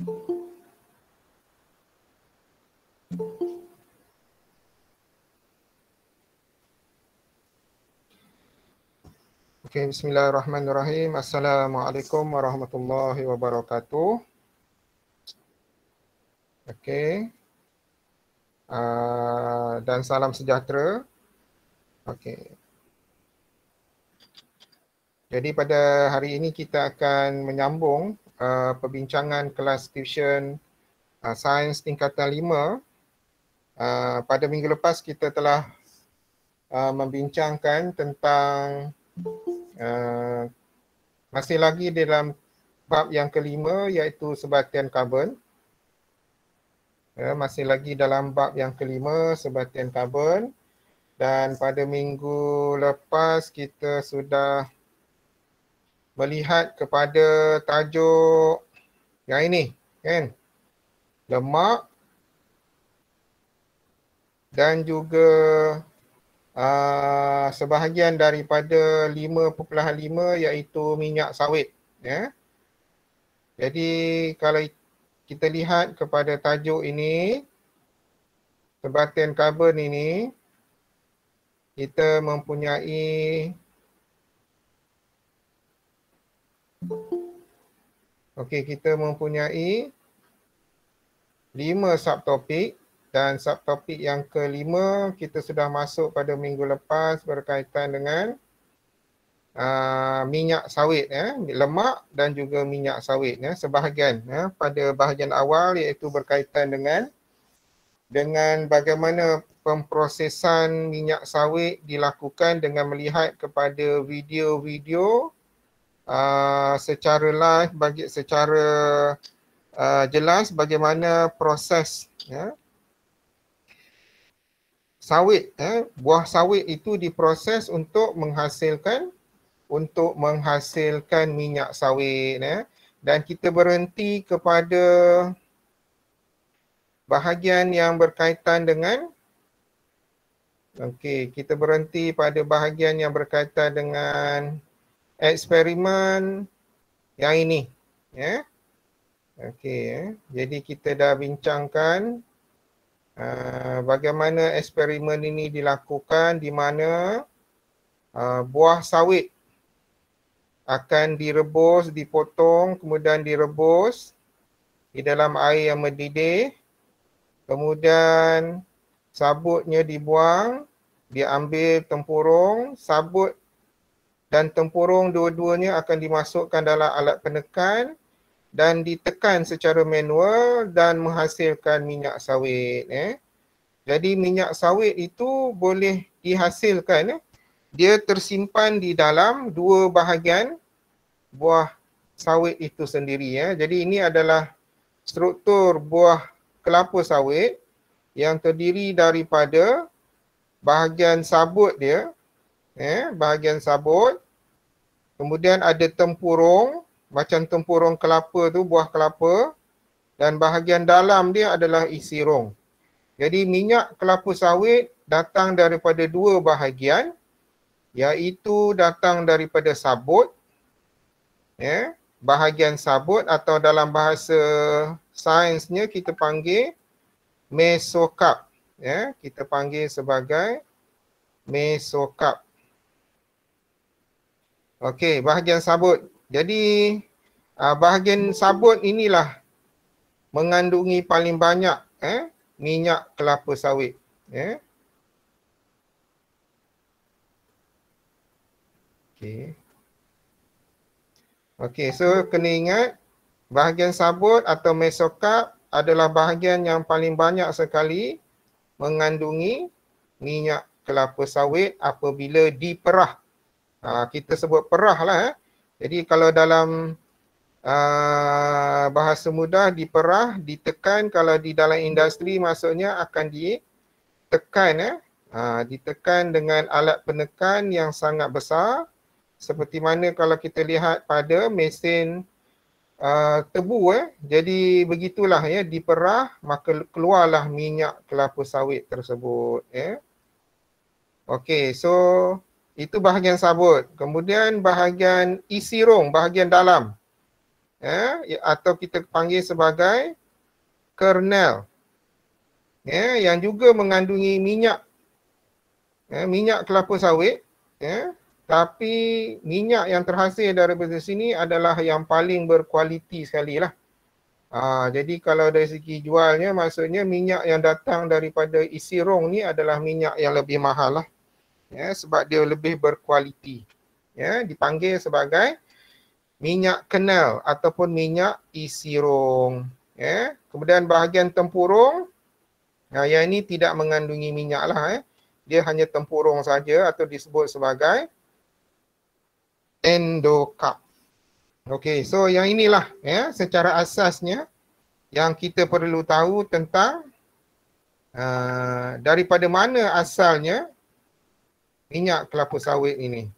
Okey, bismillahirrahmanirrahim. Assalamualaikum warahmatullahi wabarakatuh. Okey. Dan salam sejahtera. Okey. Jadi pada hari ini kita akan menyambung perbincangan kelas tuition sains tingkatan 5. Pada minggu lepas kita telah membincangkan tentang masih lagi dalam bab yang kelima iaitu sebatian karbon. Masih lagi dalam bab yang kelima sebatian karbon, dan pada minggu lepas kita sudah melihat kepada tajuk yang ini, kan? Lemak dan juga sebahagian daripada 5.5 iaitu minyak sawit, ya. Jadi kalau kita lihat kepada tajuk ini, sebatian karbon ini, kita mempunyai kita mempunyai 5 subtopik, dan subtopik yang kelima kita sudah masuk pada minggu lepas berkaitan dengan minyak sawit, ya, lemak dan juga minyak sawit, ya, sebahagian, ya, pada bahagian awal iaitu berkaitan dengan bagaimana pemprosesan minyak sawit dilakukan dengan melihat kepada video-video secara live, secara jelas bagaimana proses, ya, sawit, buah sawit itu diproses untuk menghasilkan minyak sawit, ya. Dan kita berhenti kepada bahagian yang berkaitan dengan kita berhenti pada bahagian yang berkaitan dengan eksperimen yang ini, ya. Jadi kita dah bincangkan bagaimana eksperimen ini dilakukan, di mana buah sawit akan direbus, dipotong, kemudian direbus di dalam air yang mendidih. Kemudian sabutnya dibuang, diambil tempurung, sabut dan tempurung dua-duanya akan dimasukkan dalam alat penekan dan ditekan secara manual dan menghasilkan minyak sawit. Jadi minyak sawit itu boleh dihasilkan. Dia tersimpan di dalam dua bahagian buah sawit itu sendiri. Jadi ini adalah struktur buah kelapa sawit yang terdiri daripada bahagian sabut dia, bahagian sabut, kemudian ada tempurung, macam tempurung kelapa tu, buah kelapa, dan bahagian dalam dia adalah isi rong. Jadi minyak kelapa sawit datang daripada dua bahagian, iaitu datang daripada sabut, bahagian sabut, atau dalam bahasa sainsnya kita panggil mesokarp, kita panggil sebagai mesokarp. Okey, bahagian sabut. Jadi bahagian sabut inilah mengandungi paling banyak minyak kelapa sawit. Okey, so kena ingat bahagian sabut atau mesokarp adalah bahagian yang paling banyak sekali mengandungi minyak kelapa sawit apabila diperah. Kita sebut perah lah. Jadi kalau dalam bahasa mudah, diperah, ditekan. Kalau di dalam industri maksudnya akan ditekan. Ditekan dengan alat penekan yang sangat besar. Seperti mana kalau kita lihat pada mesin tebu. Jadi begitulah, diperah, maka keluarlah minyak kelapa sawit tersebut. Okey, so itu bahagian sabut. Kemudian bahagian isi rong, bahagian dalam. atau kita panggil sebagai kernel, yang juga mengandungi minyak, minyak kelapa sawit, tapi minyak yang terhasil daripada sini adalah yang paling berkualiti sekali lah. Jadi kalau dari segi jualnya, maksudnya minyak yang datang daripada isi rong ni adalah minyak yang lebih mahal lah, sebab dia lebih berkualiti. Dipanggil sebagai minyak kernel ataupun minyak isi rong. Kemudian bahagian tempurung, yang ini tidak mengandungi minyak lah. Dia hanya tempurung saja atau disebut sebagai endocarp. Okey, so yang inilah secara asasnya yang kita perlu tahu tentang daripada mana asalnya minyak kelapa sawit ini.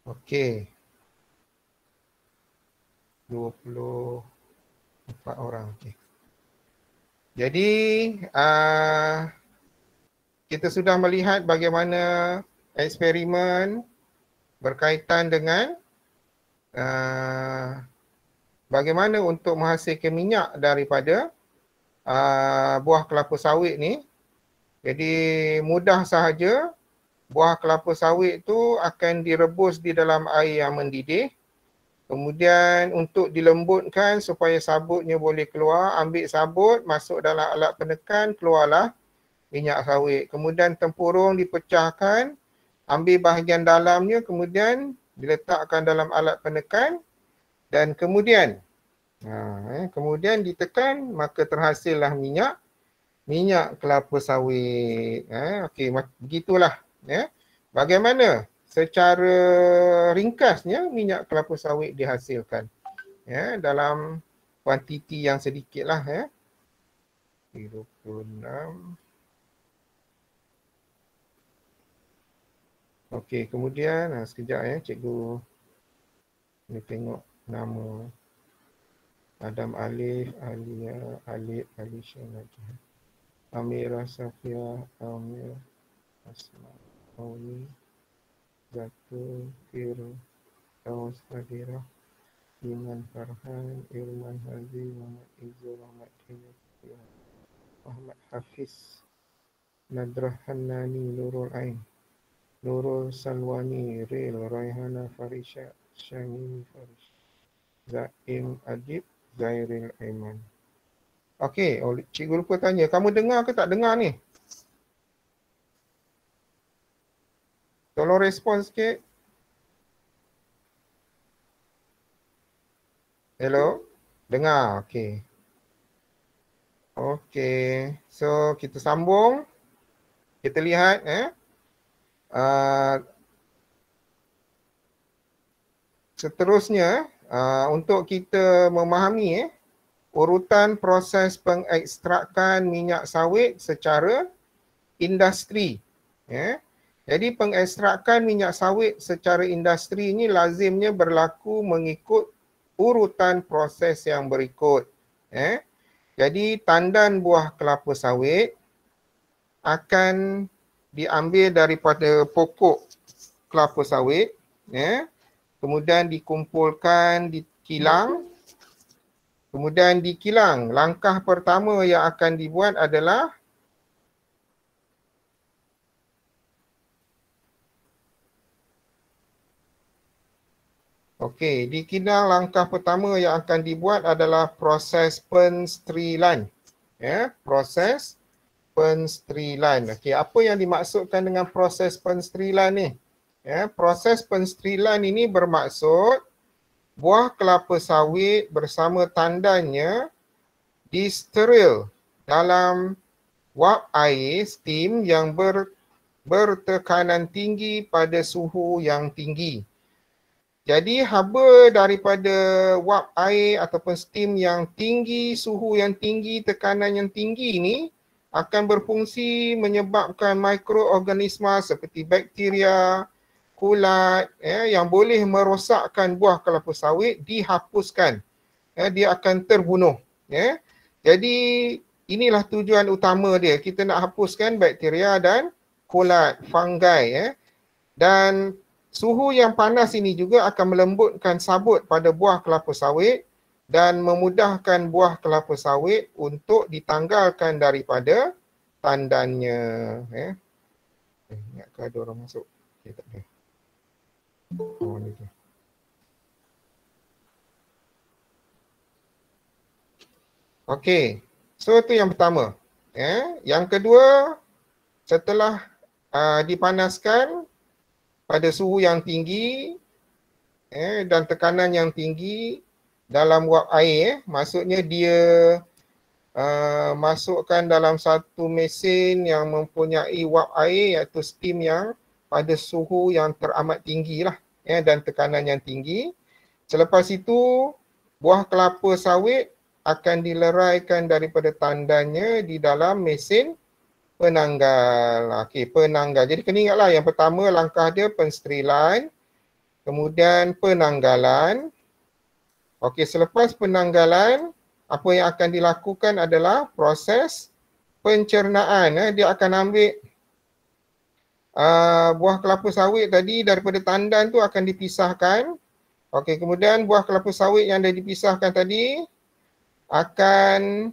Okey. 24 orang. Okey. Jadi kita sudah melihat bagaimana eksperimen berkaitan dengan bagaimana untuk menghasilkan minyak daripada buah kelapa sawit ni. Jadi mudah sahaja, buah kelapa sawit tu akan direbus di dalam air yang mendidih. Kemudian untuk dilembutkan supaya sabutnya boleh keluar, ambil sabut, masuk dalam alat penekan, keluarlah minyak sawit. Kemudian tempurung dipecahkan, ambil bahagian dalamnya, kemudian diletakkan dalam alat penekan dan kemudian kemudian ditekan, maka terhasillah minyak kelapa sawit. Okey, begitulah. Bagaimana secara ringkasnya minyak kelapa sawit dihasilkan dalam kuantiti yang sedikit lah. 36. Okey, kemudian sekejap cikgu ni tengok nama Adam Alif, Alia, Alif, Alisha lagi. Amira Safia, Amir, Asma, Auni, Zatu, Fir, Taus Fadira, Iman Farhan, Irman Hazi, Muhammad Izzul, Muhammad Kiyah, Muhammad Hafiz, Nadrah Hanani, Nurul Ain, Nurul Salwani, Ril, Raihana Farisha, Syamini Farish, Zaim Adib, Zairil Aiman. Okey, cikgu lupa tanya, kamu dengar ke tak dengar ni? Tolong respon sikit. Hello? Dengar, okey. Okey, so kita sambung. Kita lihat seterusnya untuk kita memahami urutan proses pengekstrakan minyak sawit secara industri. Jadi pengekstrakan minyak sawit secara industri ini lazimnya berlaku mengikut urutan proses yang berikut. Jadi tandan buah kelapa sawit akan diambil daripada pokok kelapa sawit, kemudian dikumpulkan di kilang, kemudian dikilang. Langkah pertama yang akan dibuat adalah di kilang langkah pertama yang akan dibuat adalah proses penstrilan. Proses penstrilan. Apa yang dimaksudkan dengan proses penstrilan ni? Proses penstrilan ini bermaksud buah kelapa sawit bersama tandannya disteril dalam wap air steam yang bertekanan tinggi pada suhu yang tinggi. Jadi haba daripada wap air ataupun steam yang tinggi, suhu yang tinggi, tekanan yang tinggi ini akan berfungsi menyebabkan mikroorganisma seperti bakteria, kulat yang boleh merosakkan buah kelapa sawit dihapuskan. Dia akan terbunuh. Jadi inilah tujuan utama dia. Kita nak hapuskan bakteria dan kulat, fungi. Dan suhu yang panas ini juga akan melembutkan sabut pada buah kelapa sawit dan memudahkan buah kelapa sawit untuk ditanggalkan daripada tandannya. Ingat ke ada orang masuk? Okay, tak ada. Oh, ni tu. Okey, so itu yang pertama. Yang kedua, setelah dipanaskan pada suhu yang tinggi dan tekanan yang tinggi dalam wap air, maksudnya dia masukkan dalam satu mesin yang mempunyai wap air iaitu steam yang pada suhu yang teramat tinggi lah dan tekanan yang tinggi. Selepas itu, buah kelapa sawit akan dileraikan daripada tandannya di dalam mesin penanggal. Okey, penanggal. Jadi kena ingatlah yang pertama langkah dia pensterilan, kemudian penanggalan. Okey, selepas penanggalan, apa yang akan dilakukan adalah proses pencernaan. Dia akan ambil buah kelapa sawit tadi daripada tandan tu akan dipisahkan. Okey, kemudian buah kelapa sawit yang dah dipisahkan tadi akan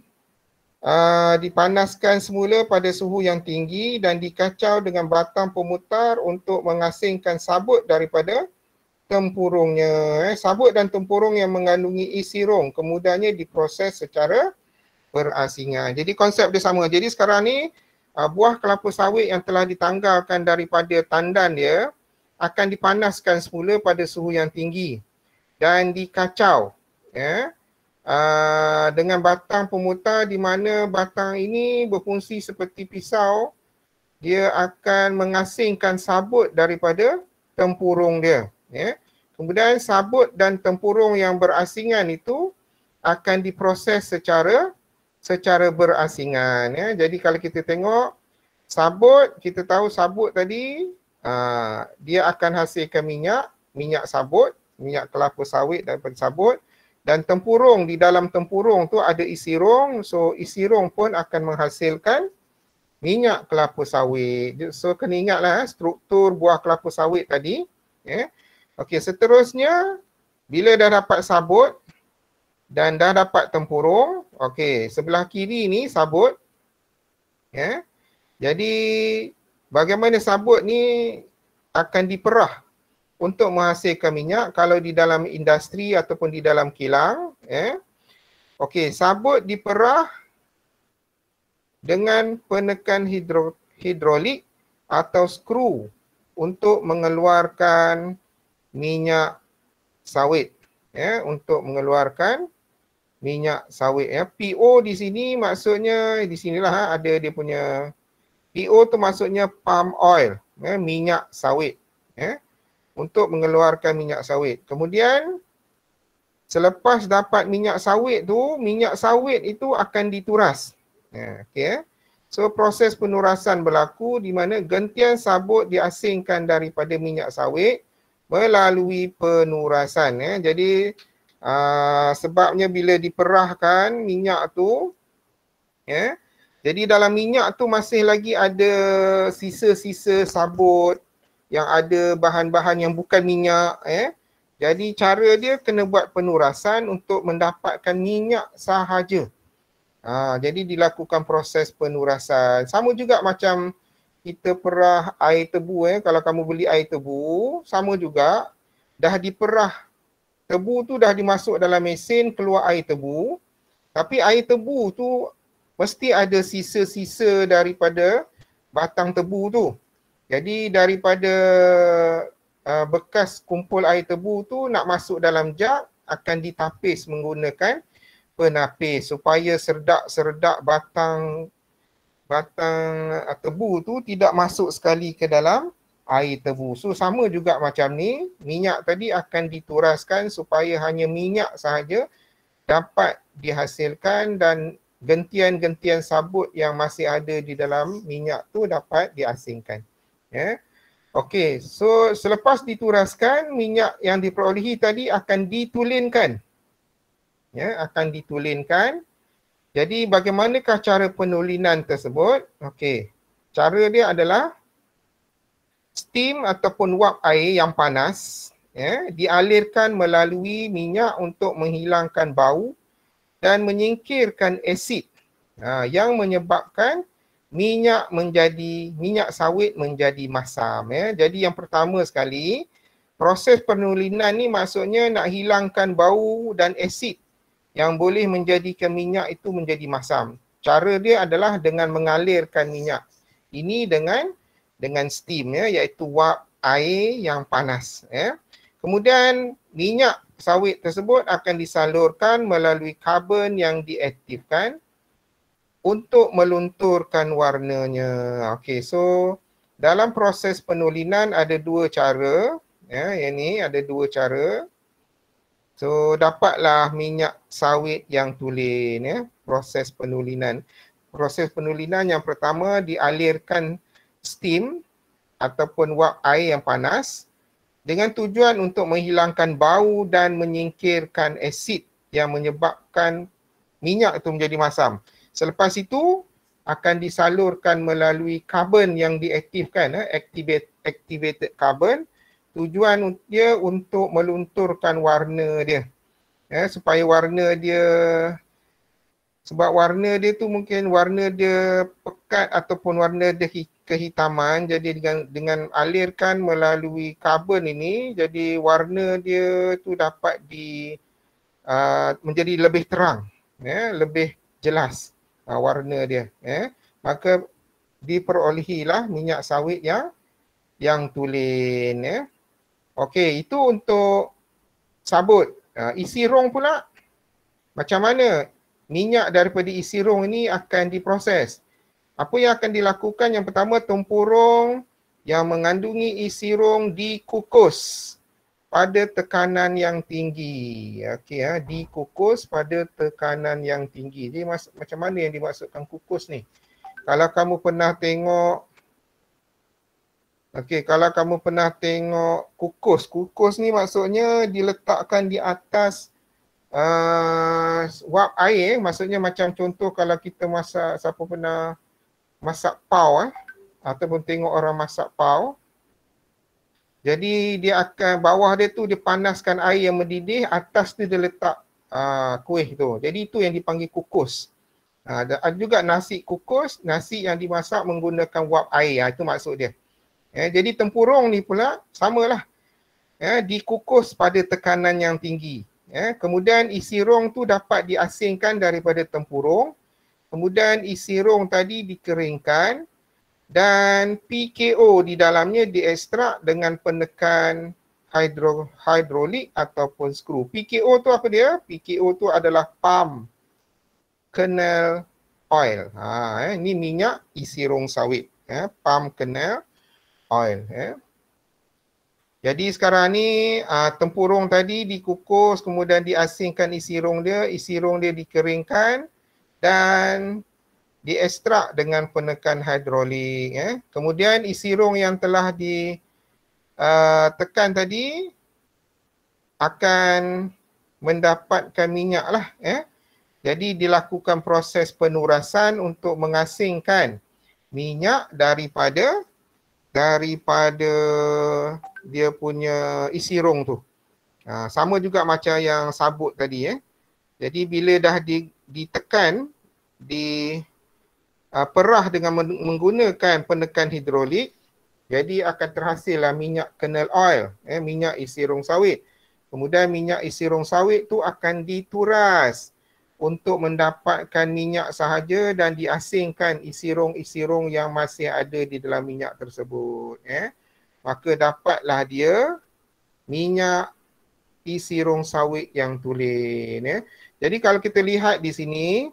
dipanaskan semula pada suhu yang tinggi dan dikacau dengan batang pemutar untuk mengasingkan sabut daripada tempurungnya. Sabut dan tempurung yang mengandungi isi rong kemudiannya diproses secara berasingan. Jadi konsep dia sama. Jadi sekarang ni buah kelapa sawit yang telah ditanggalkan daripada tandan dia akan dipanaskan semula pada suhu yang tinggi dan dikacau dengan batang pemutar di mana batang ini berfungsi seperti pisau. Dia akan mengasingkan sabut daripada tempurung dia. Kemudian sabut dan tempurung yang berasingan itu akan diproses secara berasingan. Jadi kalau kita tengok sabut, kita tahu sabut tadi dia akan hasilkan minyak sabut, minyak kelapa sawit daripada sabut. Dan tempurung, di dalam tempurung tu ada isi rong. So isi rong pun akan menghasilkan minyak kelapa sawit. So kena ingatlah struktur buah kelapa sawit tadi. Okey, seterusnya bila dah dapat sabut dan dah dapat tempurung, okey, sebelah kiri ni sabut. Jadi bagaimana sabut ni akan diperah untuk menghasilkan minyak kalau di dalam industri ataupun di dalam kilang. Okey, sabut diperah dengan penekan hidrolik atau skru untuk mengeluarkan minyak sawit. Untuk mengeluarkan minyak sawit. PO di sini maksudnya, di sinilah ada dia punya PO tu maksudnya palm oil, minyak sawit. Untuk mengeluarkan minyak sawit. Kemudian selepas dapat minyak sawit itu akan dituras. Okey. So proses penurasan berlaku di mana gentian sabut diasingkan daripada minyak sawit melalui penurasan. Jadi sebabnya bila diperahkan minyak tu, jadi dalam minyak tu masih lagi ada sisa-sisa sabut yang ada bahan-bahan yang bukan minyak. Jadi cara dia kena buat penurasan untuk mendapatkan minyak sahaja. Jadi dilakukan proses penurasan. Sama juga macam kita perah air tebu. Kalau kamu beli air tebu, sama juga. Dah diperah. Tebu tu dah dimasuk dalam mesin, keluar air tebu. Tapi air tebu tu mesti ada sisa-sisa daripada batang tebu tu. Jadi daripada bekas kumpul air tebu tu nak masuk dalam jug akan ditapis menggunakan penapis supaya serdak-serdak batang tebu tu tidak masuk sekali ke dalam air tebu. So sama juga macam ni, minyak tadi akan dituraskan supaya hanya minyak sahaja dapat dihasilkan dan gentian-gentian sabut yang masih ada di dalam minyak tu dapat diasingkan. Okey, so selepas dituraskan, minyak yang diperolehi tadi akan ditulinkan. Akan ditulinkan Jadi bagaimanakah cara penulinan tersebut? Okey. Cara dia adalah steam ataupun wap air yang panas dialirkan melalui minyak untuk menghilangkan bau dan menyingkirkan asid yang menyebabkan minyak sawit menjadi masam. Jadi yang pertama sekali, proses penulinan ni maksudnya nak hilangkan bau dan asid yang boleh menjadikan minyak itu menjadi masam. Cara dia adalah dengan mengalirkan minyak. Ini dengan steam iaitu wap air yang panas. Kemudian minyak sawit tersebut akan disalurkan melalui karbon yang diaktifkan untuk melunturkan warnanya. Okey, so dalam proses penulinan ada dua cara. Yang ni ada dua cara. So dapatlah minyak sawit yang tulen proses penulinan. Proses penulinan yang pertama dialirkan steam ataupun wap air yang panas dengan tujuan untuk menghilangkan bau dan menyingkirkan asid yang menyebabkan minyak itu menjadi masam. Selepas itu akan disalurkan melalui karbon yang diaktifkan, activated carbon. Tujuan dia untuk melunturkan warna dia. Supaya warna dia, sebab warna dia tu mungkin warna dia pekat ataupun warna dia kehitaman, jadi dengan alirkan melalui karbon ini, jadi warna dia tu dapat menjadi lebih terang, lebih jelas warna dia. Maka diperolehilah minyak sawit yang tulen. Okey, itu untuk sabut. Isi rong pula, macam mana minyak daripada isi rong ini akan diproses? Apa yang akan dilakukan? Yang pertama, tempurung yang mengandungi isi rong dikukus pada tekanan yang tinggi. Okey, dikukus pada tekanan yang tinggi. Jadi macam mana yang dimaksudkan kukus ni? Kalau kamu pernah tengok, kalau kamu pernah tengok kukus ni maksudnya diletakkan di atas wap air. Maksudnya macam contoh kalau kita masak, siapa pernah masak pau ataupun tengok orang masak pau. Jadi dia akan, bawah dia tu dia panaskan air yang mendidih, atas tu dia letak kuih tu. Jadi itu yang dipanggil kukus. Ada juga nasi kukus, nasi yang dimasak menggunakan wap air. Itu maksud dia. Jadi tempurung ni pula samalah. Dikukus pada tekanan yang tinggi. Kemudian isi rong tu dapat diasingkan daripada tempurung. Kemudian isi rong tadi dikeringkan dan PKO di dalamnya diekstrak dengan penekan hidrolik ataupun skru. PKO tu apa dia? PKO tu adalah palm kernel oil. Ini minyak isi rong sawit. Palm kernel oil. Jadi sekarang ni tempurung tadi dikukus, kemudian diasingkan isi rong dia dikeringkan dan diekstrak dengan penekan hidrolik. Kemudian isi rong yang telah ditekan tadi akan mendapatkan minyak lah. Jadi dilakukan proses penurasan untuk mengasingkan minyak daripada dia punya isi rong tu. Sama juga macam yang sabut tadi. Jadi bila dah ditekan, diperah dengan menggunakan penekan hidrolik, jadi akan terhasillah minyak kernel oil, minyak isi rong sawit. Kemudian minyak isi rong sawit tu akan dituras untuk mendapatkan minyak sahaja dan diasingkan isi rong yang masih ada di dalam minyak tersebut. Maka dapatlah dia minyak isi rong sawit yang tulen. Jadi kalau kita lihat di sini,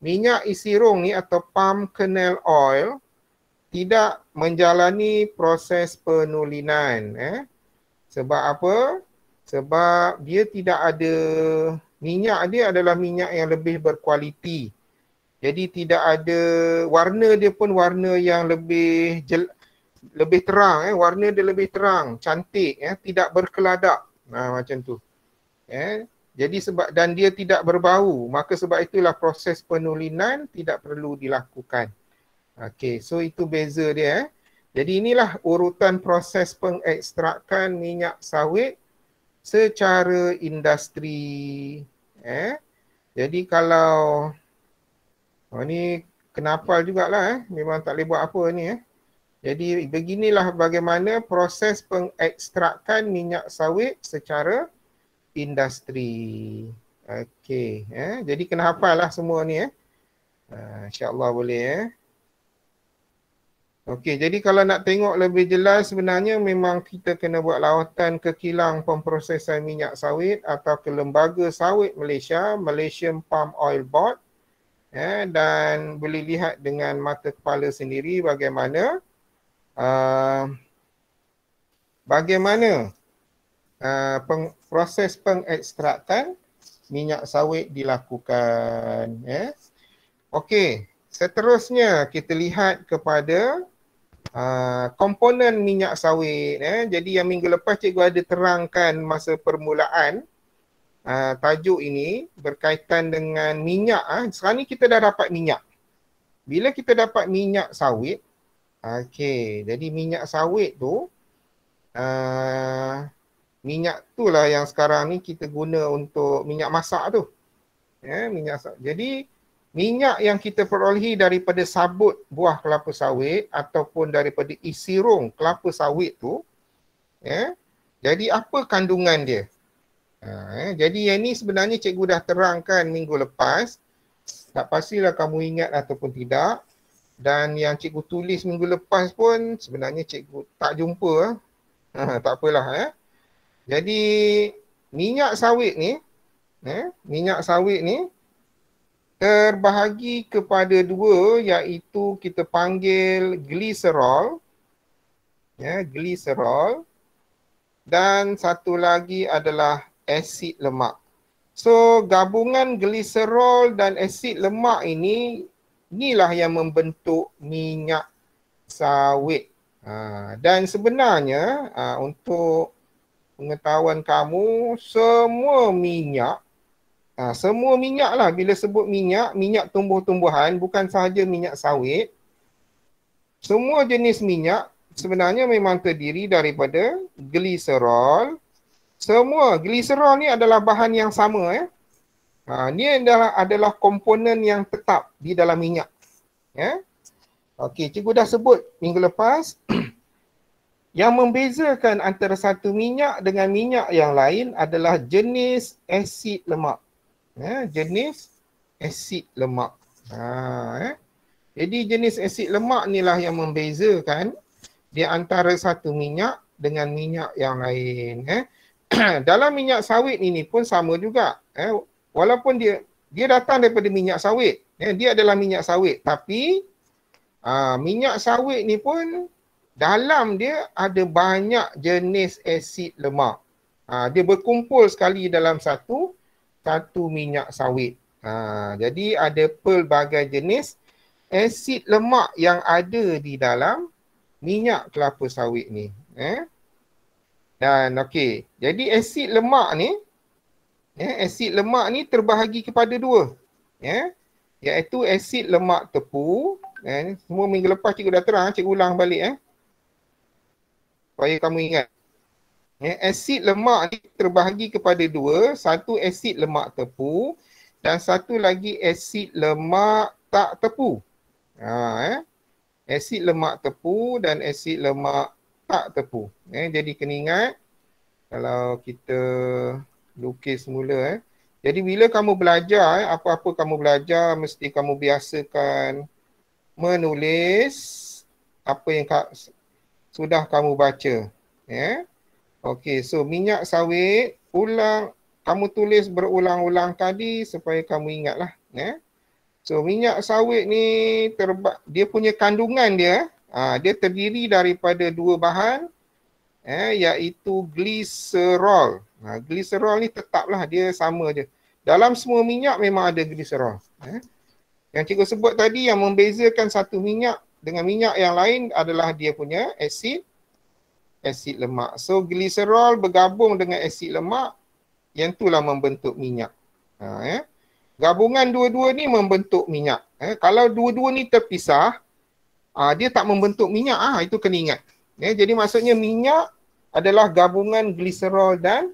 minyak isi rong ni atau palm kernel oil tidak menjalani proses penulinan. Sebab apa? Sebab dia tidak ada, minyak dia adalah minyak yang lebih berkualiti. Jadi tidak ada, warna dia pun warna yang lebih terang. Warna dia lebih terang, cantik, tidak berkeladak. Macam tu. Jadi dan dia tidak berbau, maka sebab itulah proses penulinan tidak perlu dilakukan. Okey, so itu beza dia. Jadi inilah urutan proses pengekstrakan minyak sawit secara industri. Jadi kalau ni kenapa jugalah memang tak boleh buat apa ni. Jadi beginilah bagaimana proses pengekstrakan minyak sawit secara industri. Okey, jadi kena hafal lah semua ni. InsyaAllah boleh. Okey, jadi kalau nak tengok lebih jelas sebenarnya memang kita kena buat lawatan ke kilang pemprosesan minyak sawit atau ke Lembaga Sawit Malaysia, Malaysian Palm Oil Board, dan boleh lihat dengan mata kepala sendiri bagaimana proses pengekstrakan minyak sawit dilakukan. Okey, seterusnya kita lihat kepada komponen minyak sawit. Jadi yang minggu lepas cikgu ada terangkan masa permulaan tajuk ini berkaitan dengan minyak. Sekarang ni kita dah dapat minyak. Bila kita dapat minyak sawit, okey, jadi minyak sawit tu minyak tu lah yang sekarang ni kita guna untuk minyak masak tu. Minyak sawit. Jadi minyak yang kita perolehi daripada sabut buah kelapa sawit ataupun daripada isi rong kelapa sawit tu, jadi apa kandungan dia? Jadi yang ni sebenarnya cikgu dah terangkan minggu lepas. Tak pastilah kamu ingat ataupun tidak. Dan yang cikgu tulis minggu lepas pun sebenarnya cikgu tak jumpa. Tak apalah. Jadi minyak sawit ni, terbahagi kepada dua, iaitu kita panggil gliserol, gliserol, dan satu lagi adalah asid lemak. So gabungan gliserol dan asid lemak inilah yang membentuk minyak sawit. Dan sebenarnya untuk pengetahuan kamu, semua minyak lah, bila sebut minyak tumbuh-tumbuhan, bukan sahaja minyak sawit, semua jenis minyak sebenarnya memang terdiri daripada gliserol. Semua gliserol ni adalah bahan yang sama. Ni adalah komponen yang tetap di dalam minyak. Okey, cikgu dah sebut minggu lepas. Yang membezakan antara satu minyak dengan minyak yang lain adalah jenis asid lemak. Jenis asid lemak. Jadi jenis asid lemak inilah yang membezakan di antara satu minyak dengan minyak yang lain. Dalam minyak sawit ini pun sama juga. Walaupun dia datang daripada minyak sawit. Dia adalah minyak sawit. Tapi minyak sawit ni pun dalam dia ada banyak jenis asid lemak. Dia berkumpul sekali dalam satu minyak sawit. Jadi ada pelbagai jenis asid lemak yang ada di dalam minyak kelapa sawit ni. Dan okey, jadi asid lemak ni terbahagi kepada dua. Iaitu asid lemak tepu. Semua minggu lepas cikgu dah terang, cikgu ulang balik supaya kamu ingat. Asid lemak ni terbahagi kepada dua, satu asid lemak tepu dan satu lagi asid lemak tak tepu. Asid lemak tepu dan asid lemak tak tepu. Jadi kena ingat kalau kita lukis semula. Jadi bila kamu belajar, apa-apa kamu belajar, mesti kamu biasakan menulis apa yang sudah kamu baca. Okey, so minyak sawit, kamu tulis berulang-ulang tadi supaya kamu ingatlah. So minyak sawit ni dia punya kandungan dia, dia terdiri daripada dua bahan, iaitu gliserol. Gliserol ni tetaplah dia sama je. Dalam semua minyak memang ada gliserol. Yang cikgu sebut tadi yang membezakan satu minyak dengan minyak yang lain adalah dia punya asid lemak. So gliserol bergabung dengan asid lemak Yang itulah membentuk minyak. Gabungan dua-dua ni membentuk minyak. Kalau dua-dua ni terpisah, dia tak membentuk minyak. Itu kena ingat. Jadi maksudnya minyak adalah gabungan gliserol dan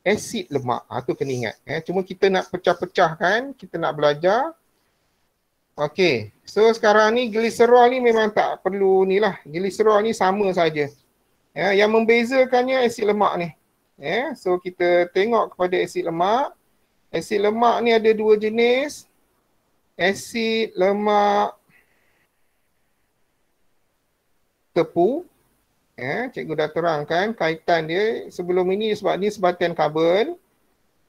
asid lemak. Itu kena ingat. Cuma kita nak pecah-pecahkan, kita nak belajar. Okey, so sekarang ni gliserol ni memang tak perlu ni lah. Gliserol ni sama saja. Yang membezakannya asid lemak ni. So kita tengok kepada asid lemak. Asid lemak ni ada dua jenis. Asid lemak tepu. Cikgu dah terangkan kaitan dia. Sebelum ini sebab ni sebatian karbon.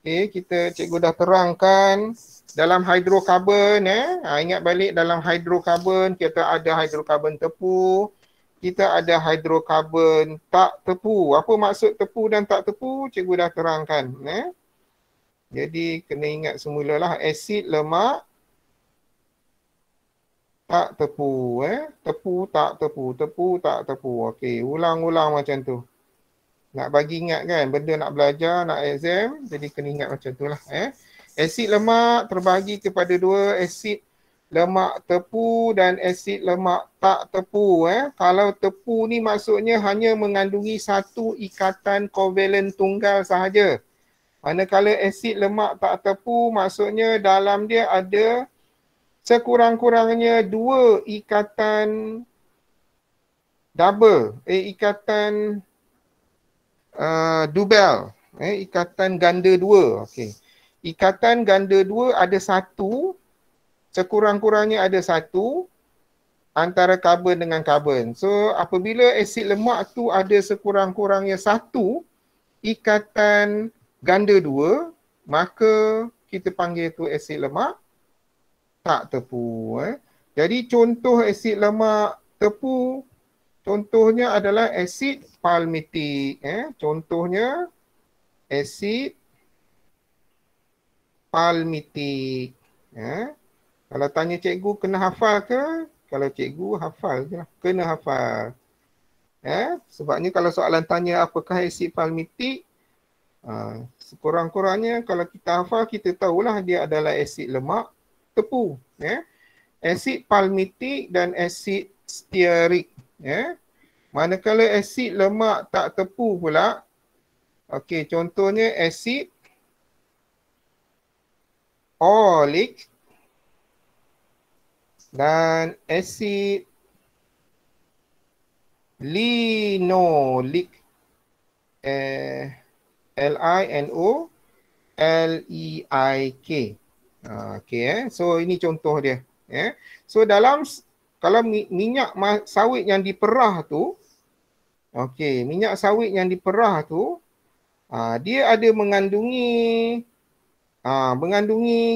Cikgu dah terangkan dalam hidrokarbon. Ingat balik dalam hidrokarbon kita ada hidrokarbon tepu. Kita ada hidrokarbon tak tepu. Apa maksud tepu dan tak tepu? Cikgu dah terangkan. Jadi kena ingat semula lah. Asid lemak tak tepu. Tepu tak tepu. Tepu tak tepu. Okey, ulang-ulang macam tu. Nak bagi ingat kan, benda nak belajar, nak exam, jadi kena ingat macam tu lah. Asid lemak terbahagi kepada dua, asid lemak tepu dan asid lemak tak tepu. Kalau tepu ni maksudnya hanya mengandungi satu ikatan kovalen tunggal sahaja. Manakala asid lemak tak tepu maksudnya dalam dia ada sekurang-kurangnya dua ikatan double, ikatan double, ikatan ganda dua. Okey. Ikatan ganda dua ada satu, sekurang-kurangnya ada satu antara karbon dengan karbon. So apabila asid lemak tu ada sekurang-kurangnya satu ikatan ganda dua, maka kita panggil tu asid lemak tak tepu. Jadi contoh asid lemak tepu, contohnya adalah asid palmitik. Contohnya asid palmitik. Kalau tanya cikgu kena hafal ke? Kalau cikgu hafal je lah. Kena hafal. Sebabnya kalau soalan tanya apakah asid palmitik, sekurang-kurangnya kalau kita hafal, kita tahulah dia adalah asid lemak tepu. Asid palmitik dan asid stearik. Manakala asid lemak tak tepu pula, okey, contohnya asid olik dan asid linolik. L-I-N-O-L-E-I-K. Okey, so ini contoh dia. So dalam, kalau minyak sawit yang diperah tu, okey, minyak sawit yang diperah tu, dia ada mengandungi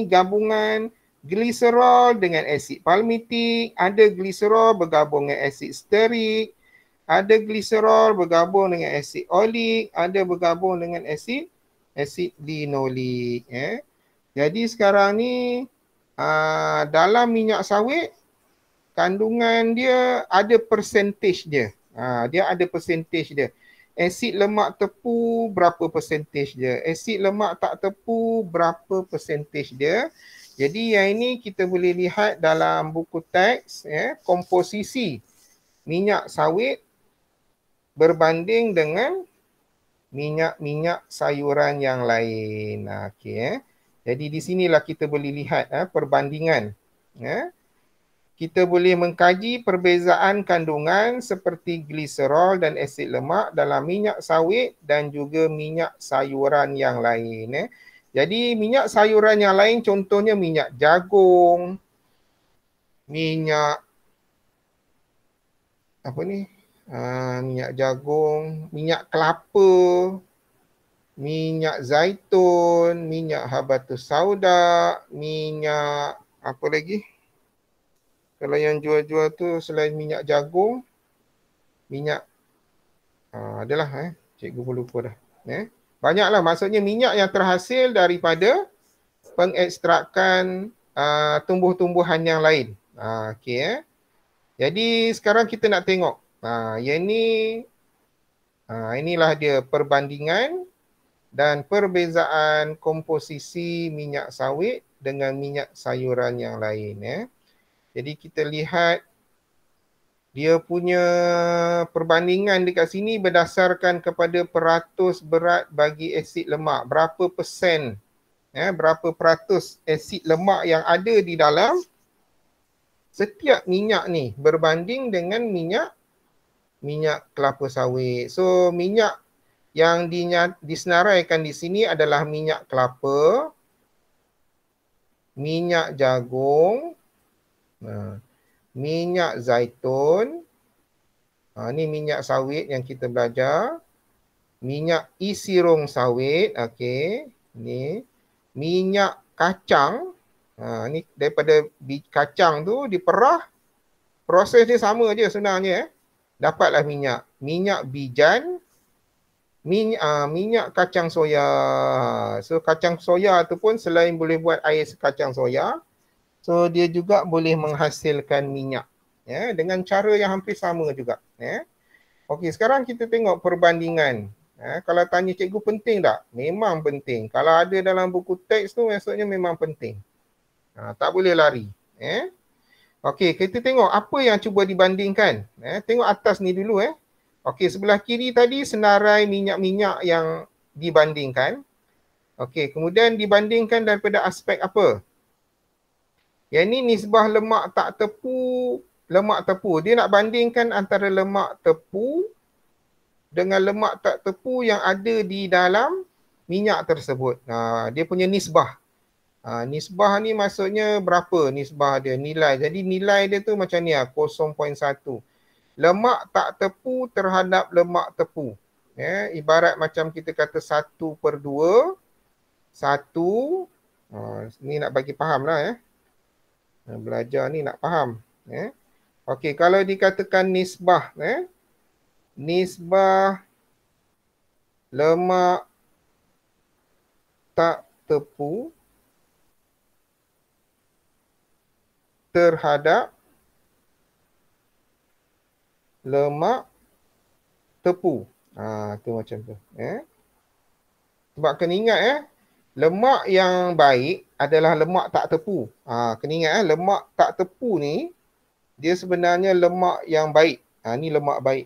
gabungan gliserol dengan asid palmitik, ada gliserol bergabung dengan asid stearik, ada gliserol bergabung dengan asid olik, ada bergabung dengan asid linolik. Jadi sekarang ni dalam minyak sawit, kandungan dia ada percentage dia. Dia ada percentage dia. Asid lemak tepu berapa percentage dia. Asid lemak tak tepu berapa percentage dia. Jadi yang ini kita boleh lihat dalam buku teks, komposisi minyak sawit berbanding dengan minyak-minyak sayuran yang lain. Okey. Jadi di sinilah kita boleh lihat perbandingan. Kita boleh mengkaji perbezaan kandungan seperti gliserol dan asid lemak dalam minyak sawit dan juga minyak sayuran yang lain. Jadi minyak sayuran yang lain contohnya minyak jagung, minyak minyak jagung, minyak kelapa, minyak zaitun, minyak habatus sauda, minyak apa lagi? Kalau yang jual-jual tu selain minyak jagung, minyak adalah cikgu pun lupa dah. Banyaklah, maksudnya minyak yang terhasil daripada pengekstrakan tumbuh-tumbuhan yang lain. Okey. Jadi sekarang kita nak tengok. Yang ni inilah dia perbandingan dan perbezaan komposisi minyak sawit dengan minyak sayuran yang lain. Jadi kita lihat dia punya perbandingan dekat sini berdasarkan kepada peratus berat bagi asid lemak. Berapa persen, berapa peratus asid lemak yang ada di dalam setiap minyak ni berbanding dengan minyak kelapa sawit. So minyak yang disenaraikan di sini adalah minyak kelapa, minyak jagung, minyak zaitun, ni minyak sawit yang kita belajar, minyak isirung sawit, okey, ni minyak kacang, ni daripada kacang tu diperah, proses dia sama je sebenarnya, dapatlah minyak bijan, minyak kacang soya. So kacang soya tu pun selain boleh buat air kacang soya, so dia juga boleh menghasilkan minyak, dengan cara yang hampir sama juga. Okey, sekarang kita tengok perbandingan. Kalau tanya cikgu penting tak? Memang penting. Kalau ada dalam buku teks tu maksudnya memang penting. Tak boleh lari. Okey, kita tengok apa yang cuba dibandingkan. Tengok atas ni dulu. Okey, sebelah kiri tadi senarai minyak-minyak yang dibandingkan. Okey, kemudian dibandingkan daripada aspek apa? Yang ni nisbah lemak tak tepu, lemak tepu. Dia nak bandingkan antara lemak tepu dengan lemak tak tepu yang ada di dalam minyak tersebut. Dia punya nisbah. Nisbah ni maksudnya berapa nisbah dia, nilai. Jadi nilai dia tu macam ni 0.1. Lemak tak tepu terhadap lemak tepu. Ibarat macam kita kata 1/2. 1. Ni nak bagi faham lah. Belajar ni nak faham. Okey, kalau dikatakan nisbah. Nisbah lemak tak tepu terhadap lemak tepu. Tu macam tu. Sebab kena ingat lemak yang baik adalah lemak tak tepu. Kena ingat lemak tak tepu ni dia sebenarnya lemak yang baik. Ni lemak baik.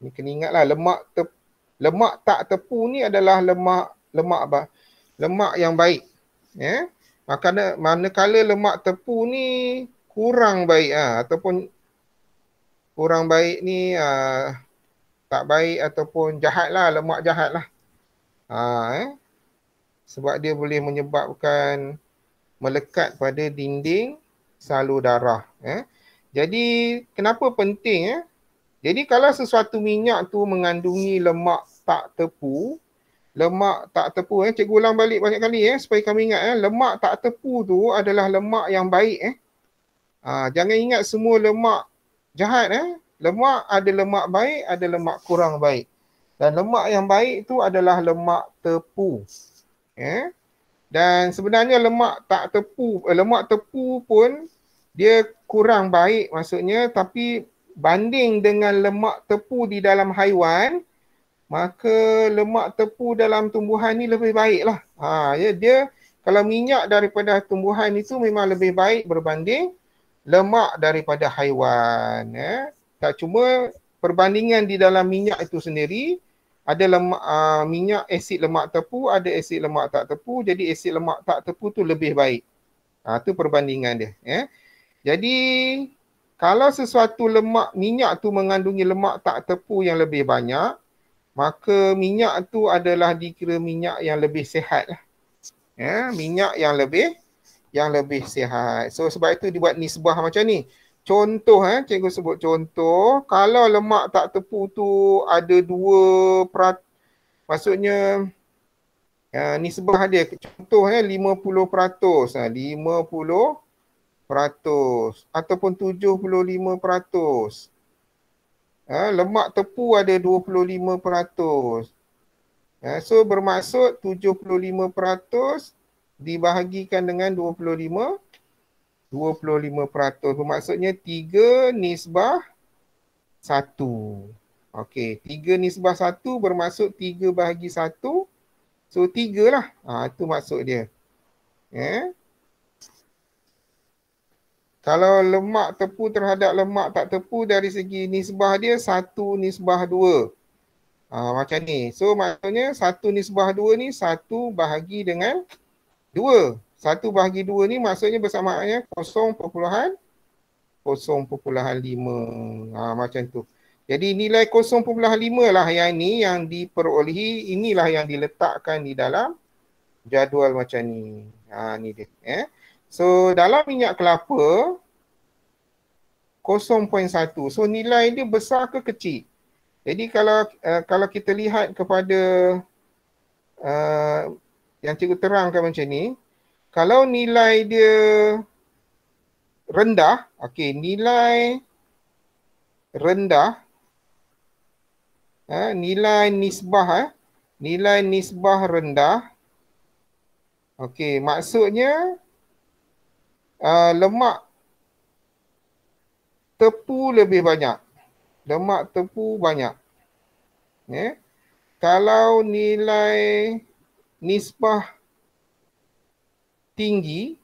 Ni kena ingatlah lemak tak tepu ni adalah lemak yang baik. Manakala lemak tepu ni kurang baik ataupun kurang baik ni tak baik ataupun jahat lah, lemak jahat lah. Sebab dia boleh menyebabkan melekat pada dinding salur darah. Jadi kenapa penting? Jadi kalau sesuatu minyak tu mengandungi lemak tak tepu, cikgu ulang balik banyak kali supaya kami ingat lemak tak tepu tu adalah lemak yang baik. Jangan ingat semua lemak jahat. Lemak ada lemak baik, ada lemak kurang baik. Dan lemak yang baik tu adalah lemak tepu. Dan sebenarnya lemak tepu pun dia kurang baik maksudnya, tapi banding dengan lemak tepu di dalam haiwan, maka lemak tepu dalam tumbuhan ni lebih baik lah. Dia kalau minyak daripada tumbuhan itu memang lebih baik berbanding lemak daripada haiwan. Tak cuma perbandingan di dalam minyak itu sendiri, ada minyak asid lemak tepu, ada asid lemak tak tepu. Jadi asid lemak tak tepu tu lebih baik. Tu perbandingan dia. Jadi kalau sesuatu minyak tu mengandungi lemak tak tepu yang lebih banyak, maka minyak tu adalah dikira minyak yang lebih sihat lah. Minyak yang lebih sihat. So sebab itu dibuat nisbah macam ni. Contoh cikgu sebut contoh, kalau lemak tak tepu tu ada 2%, maksudnya nisbah dia contoh 50%, 50% ataupun 75%. Lemak tepu ada 25%. So bermaksud 75% dibahagikan dengan 25%, bermaksudnya 3/1. Okey, 3 nisbah 1 bermaksud 3 bahagi 1. So 3 lah. Itu maksud dia. Kalau lemak tepu terhadap lemak tak tepu dari segi nisbah dia 1 nisbah 2. Macam ni. So maksudnya 1 nisbah 2 ni 1 bahagi dengan 2. 1 bahagi 2 ni maksudnya bersamaannya 0.05. Macam tu. Jadi nilai 0.5 lah yang ni yang diperolehi. Inilah yang diletakkan di dalam jadual macam ni. Ni dia. So dalam minyak kelapa 0.1. So nilai dia besar ke kecil? Jadi kalau kita lihat kepada yang cikgu terangkan macam ni, kalau nilai dia rendah, okey, nilai rendah, nilai nisbah rendah, okey, maksudnya lemak tepu lebih banyak. Lemak tepu banyak. Kalau nilai nisbah tinggi,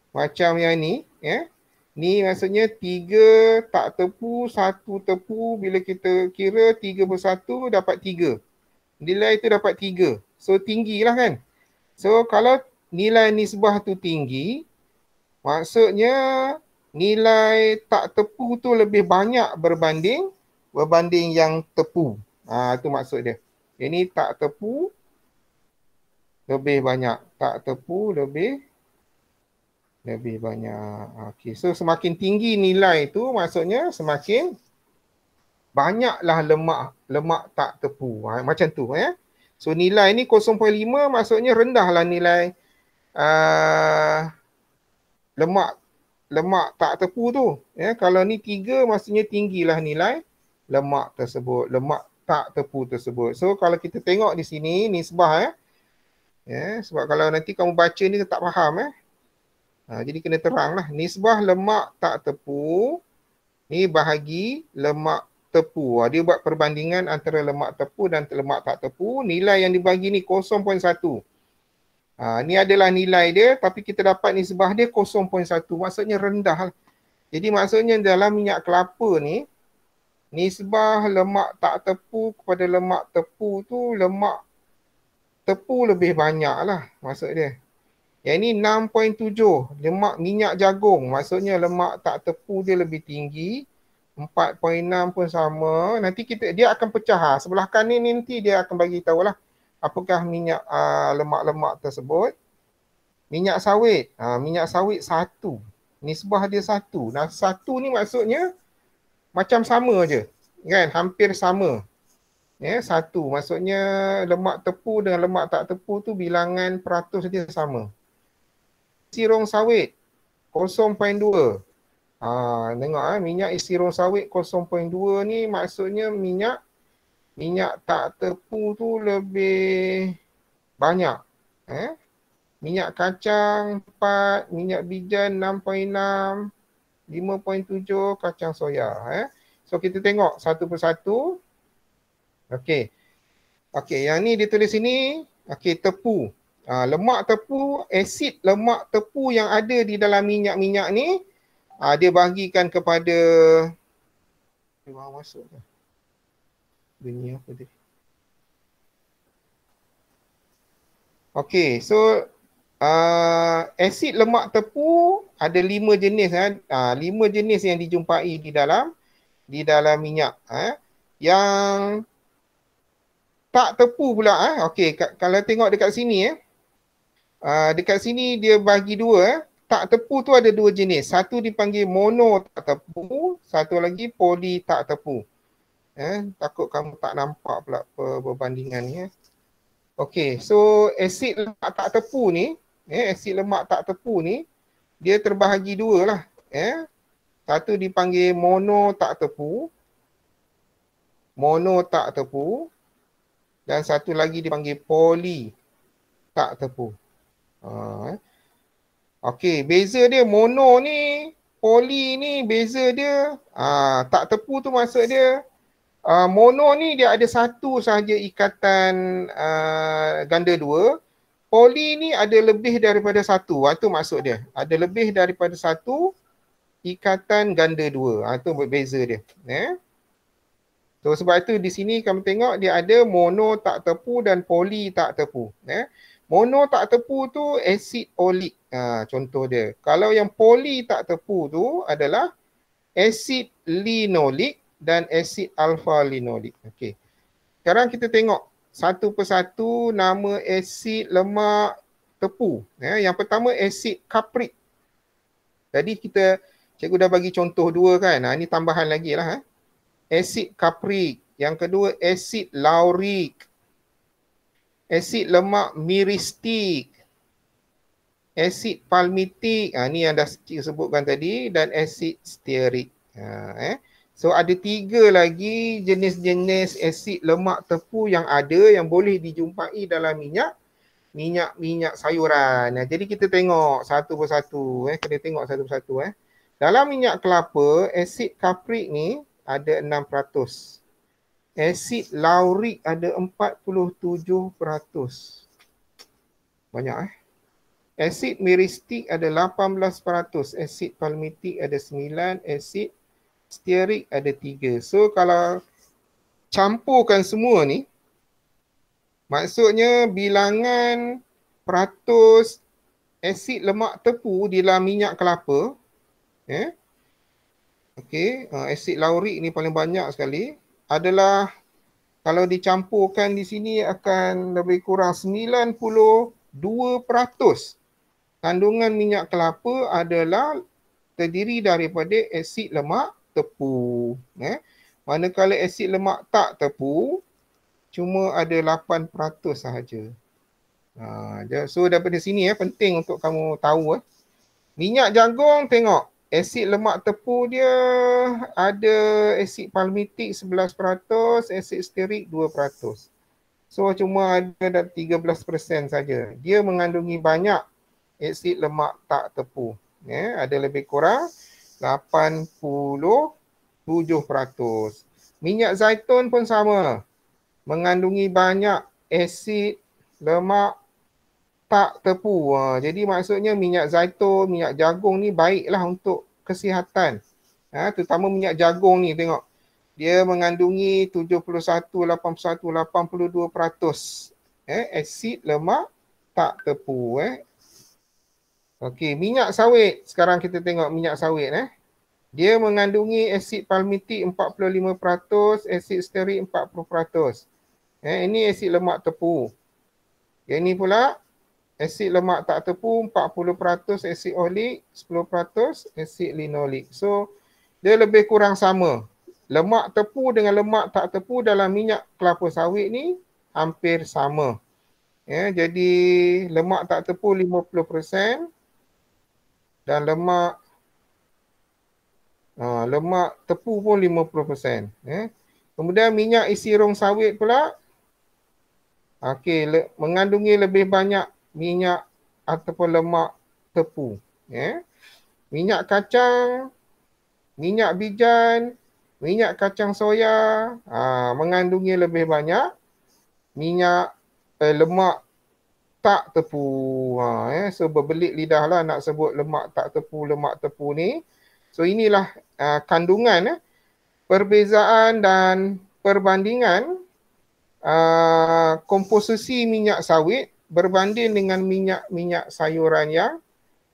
macam yang ni, ni maksudnya 3 tak tepu, 1 tepu. Bila kita kira 3/1 dapat 3. Nilai tu dapat 3. So tinggilah kan. So kalau nilai nisbah tu tinggi, maksudnya nilai tak tepu tu lebih banyak berbanding yang tepu. Itu maksud dia. Ini tak tepu lebih banyak. Tak tepu lebih banyak. Okey, so semakin tinggi nilai tu maksudnya semakin banyaklah lemak tak tepu. Macam tu So nilai ni 0.5 maksudnya rendahlah nilai lemak tak tepu tu. Kalau ni 3 maksudnya tinggilah nilai lemak tersebut, lemak tak tepu tersebut. So kalau kita tengok di sini nisbah sebab kalau nanti kamu baca ni tak faham jadi kena terang lah. Nisbah lemak tak tepu ni bahagi lemak tepu. Dia buat perbandingan antara lemak tepu dan lemak tak tepu. Nilai yang dibagi ni 0.1. Ni adalah nilai dia, tapi kita dapat nisbah dia 0.1. Maksudnya rendah. Jadi maksudnya dalam minyak kelapa ni, nisbah lemak tak tepu kepada lemak tepu tu, lemak tepu lebih banyak lah maksud dia. Yang ini 6.7, lemak minyak jagung. Maksudnya lemak tak tepu dia lebih tinggi. 4.6 pun sama. Nanti dia akan pecah. Sebelah kanan ni nanti dia akan bagi tahu lah apakah minyak lemak-lemak tersebut. Minyak sawit. Minyak sawit 1. Nisbah dia 1. Nah 1 ni maksudnya macam sama je. Kan? Hampir sama. 1. Maksudnya lemak tepu dengan lemak tak tepu tu bilangan peratus dia sama. Sirong sawit 0.2. Tengok minyak sirong sawit 0.2 ni maksudnya minyak tak tepu tu lebih banyak. Minyak kacang 4, minyak bijan 6.6, 5.7, kacang soya. So kita tengok satu persatu. Okey. Okey, yang ni ditulis sini, okey, tepu. Lemak tepu, asid lemak tepu yang ada di dalam minyak-minyak ni, dia bahagikan kepada masuk bunyi apa dia? Okey, so asid lemak tepu ada 5 jenis 5 jenis yang dijumpai di dalam minyak. Yang tak tepu pula okey, kalau tengok dekat sini dekat sini dia bagi 2 tak tepu tu ada 2 jenis. Satu dipanggil mono tak tepu, satu lagi poli tak tepu. Takut kamu tak nampak pula perbandingan ni. Okey, so asid lemak tak tepu ni, asid lemak tak tepu ni dia terbahagi 2 lah. Satu dipanggil mono tak tepu, dan satu lagi dipanggil poli tak tepu. Okey, beza dia mono ni Poli ni beza dia, tak tepu tu maksud dia, mono ni dia ada satu sahaja ikatan ganda dua. Poli ni ada lebih daripada satu. Itu maksud dia. Ada lebih daripada satu ikatan ganda dua. Itu berbeza dia. So sebab itu di sini kami tengok dia ada mono tak tepu dan poli tak tepu. Mono tak tepu tu asid olik. Contoh dia. Kalau yang poli tak tepu tu adalah asid linolik dan asid alfa linolik. Okey. Sekarang kita tengok satu persatu nama asid lemak tepu. Yang pertama asid kaprik. Tadi cikgu dah bagi contoh dua kan. Ini tambahan lagi lah. Asid kaprik. Yang kedua asid laurik. Asid lemak miristik. Asid palmitik. Ni yang dah sebutkan tadi. Dan asid stearik. So ada 3 lagi jenis-jenis asid lemak tepu yang ada yang boleh dijumpai dalam minyak sayuran. Jadi kita tengok satu persatu. Kena tengok satu persatu. Dalam minyak kelapa, asid kaprik ni ada 6%. Asid laurik ada 47%. Banyak Asid miristik ada 18%. Asid palmitik ada 9%. Asid stearik ada 3. So kalau campurkan semua ni, maksudnya bilangan peratus asid lemak tepu di dalam minyak kelapa, asid laurik ni paling banyak sekali, adalah kalau dicampurkan di sini akan lebih kurang 92%. Kandungan minyak kelapa adalah terdiri daripada asid lemak tepu. Manakala asid lemak tak tepu cuma ada 8% sahaja. So daripada sini penting untuk kamu tahu. Minyak jagung tengok asid lemak tepu dia ada asid palmitik 11%, asid stearik 2%. So cuma ada 13% saja. Dia mengandungi banyak asid lemak tak tepu. Ada lebih kurang 87%. Minyak zaitun pun sama. Mengandungi banyak asid lemak tak tepu. Jadi maksudnya minyak zaitun, minyak jagung ni baiklah untuk kesihatan. Terutama minyak jagung ni tengok. Dia mengandungi 71, 81, 82% asid lemak tak tepu. Okey, minyak sawit. Sekarang kita tengok minyak sawit. Dia mengandungi asid palmitik 45%, asid stearik 40%. Ini asid lemak tepu. Yang ini pula asid lemak tak tepu 40%, asid olik 10%, asid linolik. So dia lebih kurang sama. Lemak tepu dengan lemak tak tepu dalam minyak kelapa sawit ni hampir sama. Jadi lemak tak tepu 50% dan lemak tepu pun 50%. Kemudian minyak isi rong sawit pula mengandungi lebih banyak minyak ataupun lemak tepu. Minyak kacang, minyak bijan, minyak kacang soya mengandungi lebih banyak lemak tak tepu. So berbelit lidah lah nak sebut lemak tak tepu, lemak tepu ni. So inilah kandungan, perbezaan dan perbandingan komposisi minyak sawit berbanding dengan minyak sayuran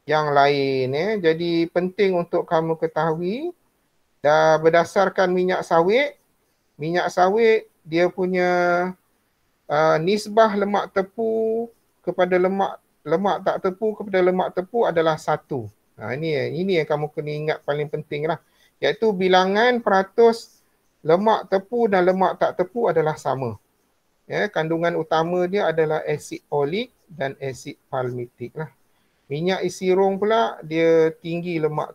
yang lain. Jadi penting untuk kamu ketahui, berdasarkan minyak sawit dia punya nisbah lemak tepu kepada lemak tak tepu kepada lemak tepu adalah 1. Ini yang kamu kena ingat paling penting lah. Iaitu bilangan peratus lemak tepu dan lemak tak tepu adalah sama. Kandungan utama dia adalah asid olik dan asid palmitik lah. Minyak isi rong pula dia tinggi lemak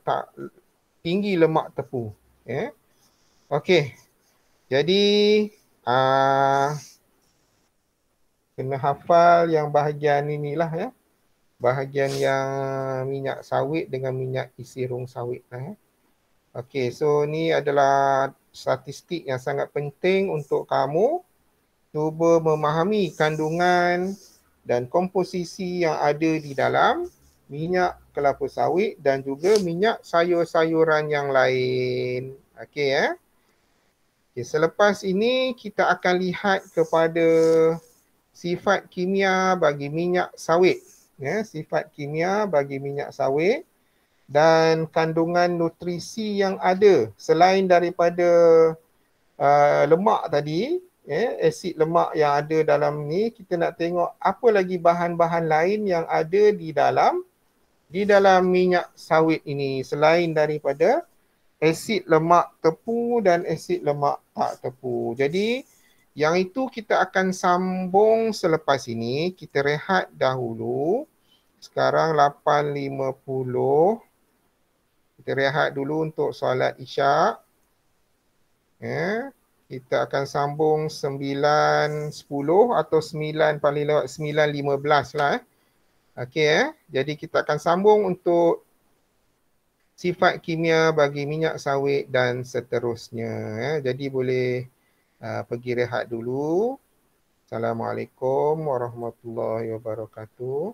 tepu. Okey. Jadi kena hafal yang bahagian inilah bahagian yang minyak sawit dengan minyak isi rong sawit lah. Okey, so ni adalah statistik yang sangat penting untuk kamu cuba memahami kandungan dan komposisi yang ada di dalam minyak kelapa sawit dan juga minyak sayur-sayuran yang lain. Okey. Okay, selepas ini kita akan lihat kepada sifat kimia bagi minyak sawit. Sifat kimia bagi minyak sawit dan kandungan nutrisi yang ada selain daripada lemak tadi, asid lemak yang ada dalam ni, kita nak tengok apa lagi bahan-bahan lain yang ada di dalam minyak sawit ini selain daripada asid lemak tepu dan asid lemak tak tepu. Jadi yang itu kita akan sambung selepas ini. Kita rehat dahulu. Sekarang 8.50. Kita rehat dulu untuk solat Isyak. Kita akan sambung 9.10 atau 9 paling lewat 9.15 lah. Okey. Jadi kita akan sambung untuk sifat kimia bagi minyak sawit dan seterusnya. Jadi boleh pergi rehat dulu. Assalamualaikum warahmatullahi wabarakatuh.